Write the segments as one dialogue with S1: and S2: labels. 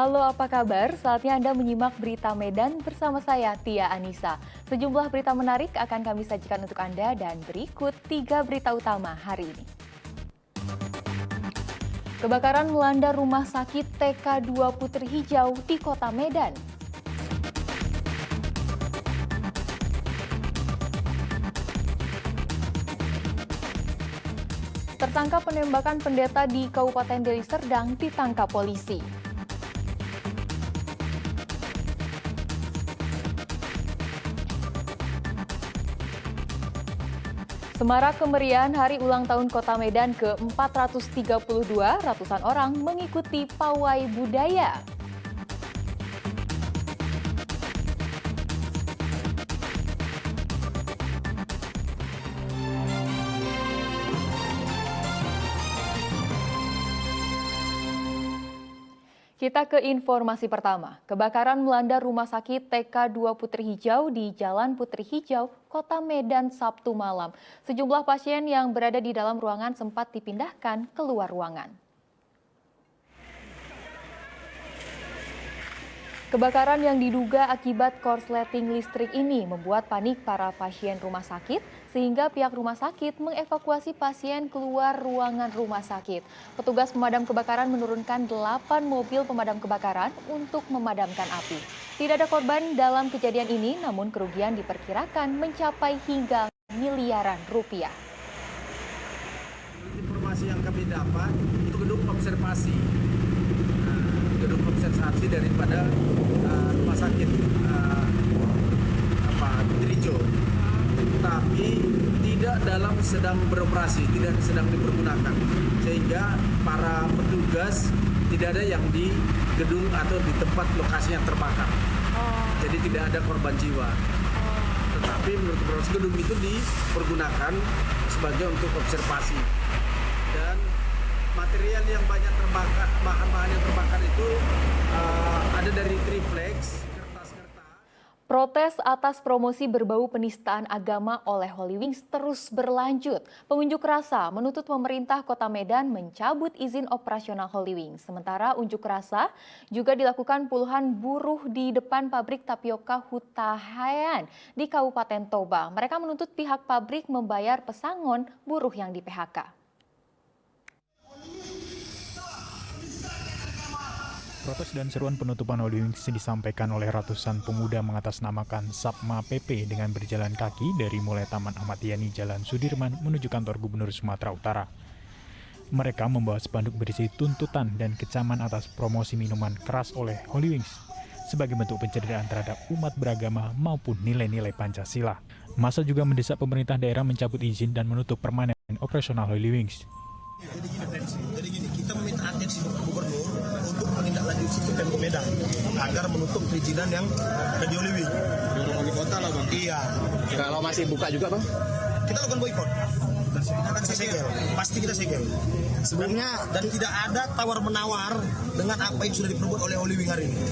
S1: Halo, apa kabar? Saatnya Anda menyimak berita Medan bersama saya, Tia Anissa. Sejumlah berita menarik akan kami sajikan untuk Anda dan berikut 3 berita utama hari ini. Kebakaran melanda rumah sakit TK2 Putri Hijau di Kota Medan. Tersangka penembakan pendeta di Kabupaten Deli Serdang ditangkap polisi. Semarak kemeriahan Hari Ulang Tahun Kota Medan ke-432, ratusan orang mengikuti pawai budaya. Kita ke informasi pertama. Kebakaran melanda rumah sakit TK2 Putri Hijau di Jalan Putri Hijau, Kota Medan Sabtu malam. Sejumlah pasien yang berada di dalam ruangan sempat dipindahkan keluar ruangan. Kebakaran yang diduga akibat korsleting listrik ini membuat panik para pasien rumah sakit sehingga pihak rumah sakit mengevakuasi pasien keluar ruangan rumah sakit. Petugas pemadam kebakaran menurunkan 8 mobil pemadam kebakaran untuk memadamkan api. Tidak ada korban dalam kejadian ini, namun kerugian diperkirakan mencapai hingga miliaran rupiah.
S2: Informasi yang kami dapat itu gedung observasi daripada rumah sakit Putri Hijau, tapi tidak dalam sedang beroperasi, tidak sedang dipergunakan, sehingga para petugas tidak ada yang di gedung atau di tempat lokasi yang terbakar. Jadi tidak ada korban jiwa. Tetapi menurut proses gedung itu dipergunakan sebagai untuk observasi. Dan material yang banyak terbakar, bahan-bahan yang terbakar itu ada dari triplex, kertas-kertas.
S1: Protes atas promosi berbau penistaan agama oleh Holy Wings terus berlanjut. Pengunjuk rasa menuntut pemerintah Kota Medan mencabut izin operasional Holy Wings. Sementara unjuk rasa juga dilakukan puluhan buruh di depan pabrik tapioka Hutahayan di Kabupaten Toba. Mereka menuntut pihak pabrik membayar pesangon buruh yang di-PHK.
S3: Protes dan seruan penutupan Holy Wings disampaikan oleh ratusan pemuda mengatasnamakan Sapma PP dengan berjalan kaki dari mulai Taman Ahmad Yani Jalan Sudirman menuju kantor Gubernur Sumatera Utara. Mereka membawa spanduk berisi tuntutan dan kecaman atas promosi minuman keras oleh Holy Wings sebagai bentuk pencederaan terhadap umat beragama maupun nilai-nilai Pancasila. Massa juga mendesak pemerintah daerah mencabut izin dan menutup permanen operasional Holy Wings.
S4: Jadi gini, kita meminta atensi Bapak Gubernur untuk menindaklanjuti ke Pemkot Medan agar menutup perizinan yang ada di Holy Wings. Di kota lah bang. Iya.
S5: Kalau masih buka juga bang?
S4: Kita lakukan boykot. Kita segel. Pasti kita segel. Sebelumnya dan tidak ada tawar menawar dengan apa yang sudah diperbuat oleh Holy Wings hari ini.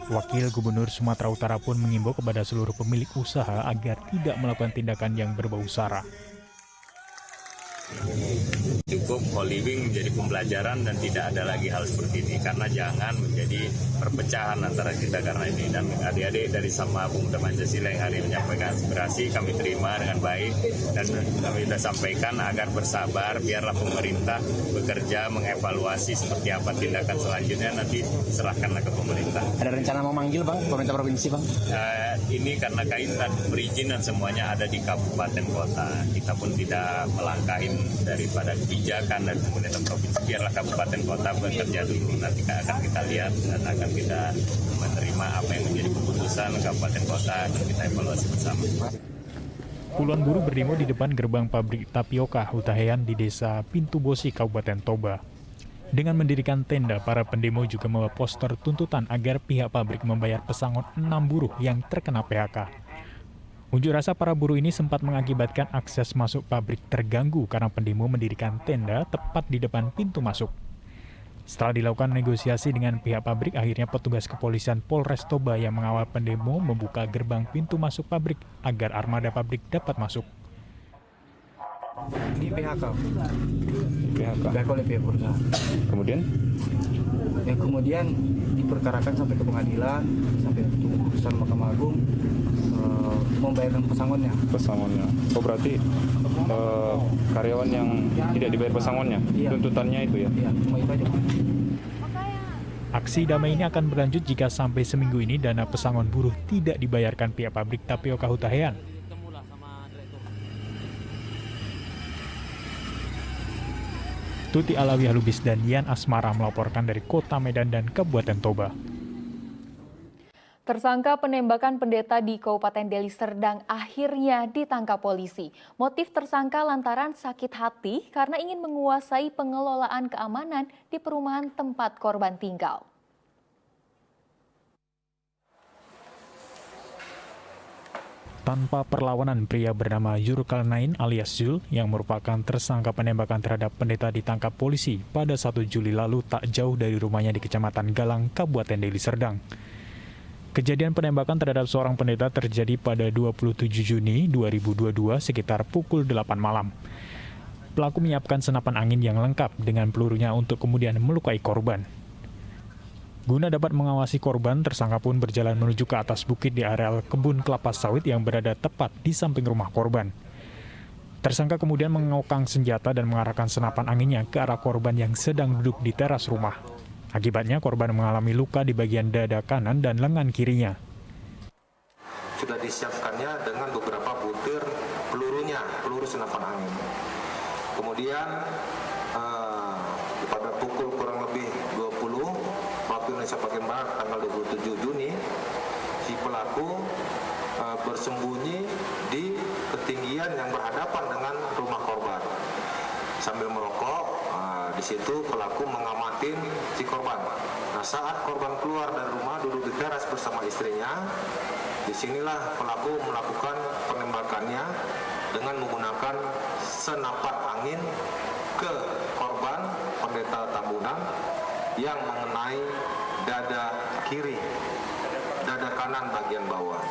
S3: Wakil Gubernur Sumatera Utara pun mengimbau kepada seluruh pemilik usaha agar tidak melakukan tindakan yang berbau sara.
S6: Cukup Holy Wings menjadi pembelajaran dan tidak ada lagi hal seperti ini, karena jangan menjadi perpecahan antara kita karena ini. Dan adik-adik dari Sama Pemuda Pancasila yang hari menyampaikan aspirasi kami terima dengan baik dan kami sudah sampaikan agar bersabar, biarlah pemerintah bekerja mengevaluasi seperti apa tindakan selanjutnya, nanti serahkanlah ke pemerintah.
S5: Ada rencana memanggil bang pemerintah provinsi bang?
S6: Ini karena kaitan perizinan semuanya ada di kabupaten kota, kita pun tidak melangkahin daripada kebijakan dari pemerintah provinsi. Biarlah kabupaten kota bekerja dulu, nanti akan kita lihat dan akan kita menerima apa yang menjadi keputusan kabupaten kota dan kita evaluasi bersama.
S3: Puluhan buruh berdemo di depan gerbang pabrik tapioka Hutahayan di Desa Pintu Bosi, Kabupaten Toba. Dengan mendirikan tenda, para pendemo juga membawa poster tuntutan agar pihak pabrik membayar pesangon 6 buruh yang terkena PHK. Unjuk rasa para buruh ini sempat mengakibatkan akses masuk pabrik terganggu karena pendemo mendirikan tenda tepat di depan pintu masuk. Setelah dilakukan negosiasi dengan pihak pabrik, akhirnya petugas kepolisian Polres Toba yang mengawal pendemo membuka gerbang pintu masuk pabrik agar armada pabrik dapat masuk.
S5: Di PHK.
S7: PHK oleh pihak perusahaan.
S8: Kemudian?
S7: Ya kemudian diperkarakan sampai ke pengadilan, sampai keputusan Mahkamah Agung membayarkan pesangonnya.
S8: Oh berarti karyawan yang tidak dibayar pesangonnya,
S7: Iya.
S8: tuntutannya itu ya?
S7: Iya, cuma itu aja Pak.
S3: Aksi damai ini akan berlanjut jika sampai seminggu ini dana pesangon buruh tidak dibayarkan pihak pabrik tapioka Huta Heian. Tuti Alawiah Lubis dan Yan Asmara melaporkan dari Kota Medan dan Kabupaten Toba.
S1: Tersangka penembakan pendeta di Kabupaten Deli Serdang akhirnya ditangkap polisi. Motif tersangka lantaran sakit hati karena ingin menguasai pengelolaan keamanan di perumahan tempat korban tinggal.
S3: Tanpa perlawanan, pria bernama Zulkarnain alias Zul yang merupakan tersangka penembakan terhadap pendeta ditangkap polisi pada 1 Juli lalu tak jauh dari rumahnya di Kecamatan Galang, Kabupaten Deli Serdang. Kejadian penembakan terhadap seorang pendeta terjadi pada 27 Juni 2022 sekitar pukul 8 malam. Pelaku menyiapkan senapan angin yang lengkap dengan pelurunya untuk kemudian melukai korban. Guna dapat mengawasi korban, tersangka pun berjalan menuju ke atas bukit di areal kebun kelapa sawit yang berada tepat di samping rumah korban. Tersangka kemudian mengokang senjata dan mengarahkan senapan anginnya ke arah korban yang sedang duduk di teras rumah. Akibatnya korban mengalami luka di bagian dada kanan dan lengan kirinya.
S9: Sudah disiapkannya dengan beberapa butir pelurunya, peluru senapan angin. Kemudian pada pukul kurang lebih 20 waktu Indonesia bagian Barat tanggal 27 Juni, si pelaku bersembunyi di ketinggian yang berhadapan dengan rumah korban sambil merokok. Di situ pelaku mengamatin si korban. Nah, saat korban keluar dari rumah duduk di teras bersama istrinya, disinilah pelaku melakukan penembakannya dengan menggunakan senapan angin ke korban pendeta Tambunan yang mengenai dada kiri, dada kanan bagian bawah.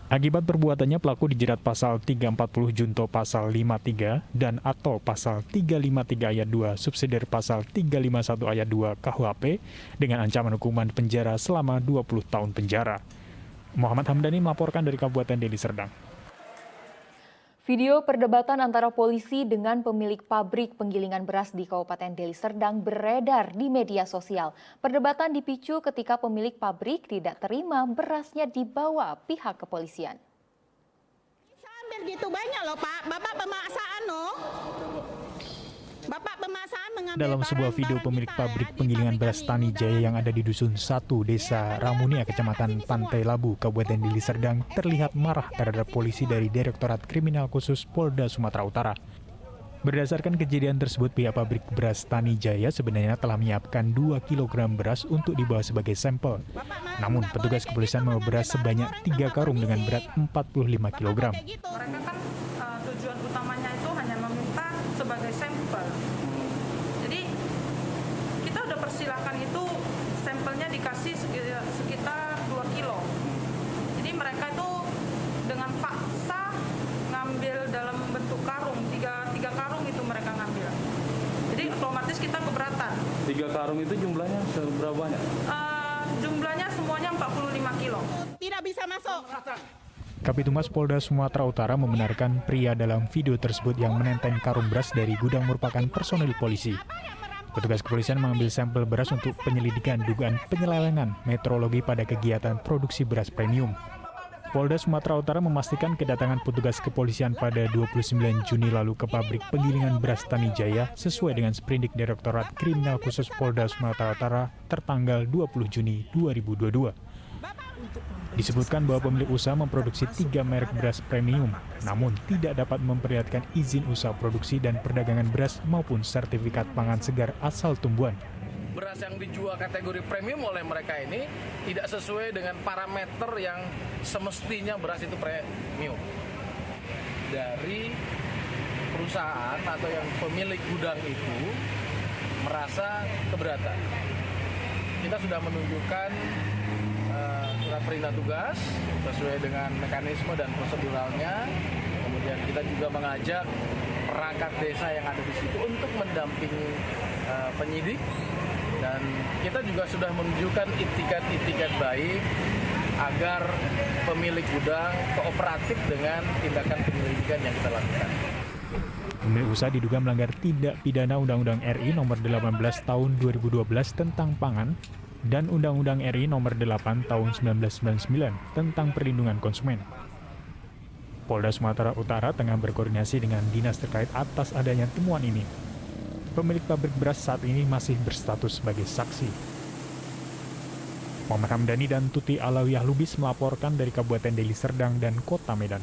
S3: Akibat perbuatannya, pelaku dijerat pasal 340 junto pasal 53 dan atau pasal 353 ayat 2 subsidiar pasal 351 ayat 2 KUHP dengan ancaman hukuman penjara selama 20 tahun penjara. Muhammad Hamdani melaporkan dari Kabupaten Deli Serdang.
S1: Video perdebatan antara polisi dengan pemilik pabrik penggilingan beras di Kabupaten Deli Serdang beredar di media sosial. Perdebatan dipicu ketika pemilik pabrik tidak terima berasnya dibawa pihak kepolisian.
S10: Sambil gitu banyak loh Pak, Bapak pemaksaan loh. Bapak pemaksaan mengambil
S3: Dalam sebuah video pemilik pabrik penggilingan beras Tani Jaya yang ada di Dusun 1, Desa Ramunia, Kecamatan Pantai Labu, Kabupaten Deli Serdang terlihat marah terhadap polisi dari Direktorat Kriminal Khusus Polda Sumatera Utara. Berdasarkan kejadian tersebut, pihak pabrik beras Tani Jaya sebenarnya telah menyiapkan 2 kg beras untuk dibawa sebagai sampel. Namun, petugas kepolisian membawa beras sebanyak 3 karung dengan berat 45 kg.
S11: Mereka kan tujuan utamanya itu hanya meminta sebagai sampel. Jadi kita udah persilahkan itu sampelnya dikasih sekitar 2 kilo. Jadi mereka itu dengan paksa ngambil dalam bentuk karung, 3 karung itu mereka ngambil. Jadi otomatis kita keberatan.
S8: 3 karung itu jumlahnya seberapa banyak?
S11: Jumlahnya semuanya 45 kilo.
S10: Tidak bisa masuk.
S3: Kapitumas Polda Sumatera Utara membenarkan pria dalam video tersebut yang menenteng karung beras dari gudang merupakan personel polisi. Petugas kepolisian mengambil sampel beras untuk penyelidikan dugaan penyelewengan metrologi pada kegiatan produksi beras premium. Polda Sumatera Utara memastikan kedatangan petugas kepolisian pada 29 Juni lalu ke pabrik penggilingan beras Tani Jaya sesuai dengan sprindik Direktorat Kriminal Khusus Polda Sumatera Utara tertanggal 20 Juni 2022. Disebutkan bahwa pemilik usaha memproduksi 3 merek beras premium, namun tidak dapat memperlihatkan izin usaha produksi dan perdagangan beras maupun sertifikat pangan segar asal tumbuhan.
S12: Beras yang dijual kategori premium oleh mereka ini tidak sesuai dengan parameter yang semestinya beras itu premium. Dari perusahaan atau yang pemilik gudang itu merasa keberatan. Kita sudah menunjukkan surat perintah tugas sesuai dengan mekanisme dan proseduralnya Kemudian kita juga mengajak perangkat desa yang ada di situ untuk mendampingi penyidik, dan kita juga sudah menunjukkan itikat-itikat baik agar pemilik gudang kooperatif dengan tindakan penyelidikan yang kita lakukan.
S3: Pemilik usaha diduga melanggar tindak pidana Undang-Undang RI Nomor 18 Tahun 2012 tentang pangan dan Undang-Undang RI Nomor 8 Tahun 1999 tentang perlindungan konsumen. Polda Sumatera Utara tengah berkoordinasi dengan dinas terkait atas adanya temuan ini. Pemilik pabrik beras saat ini masih berstatus sebagai saksi. Muhammad Hamdani dan Tuti Alawiyah Lubis melaporkan dari Kabupaten Deli Serdang dan Kota Medan.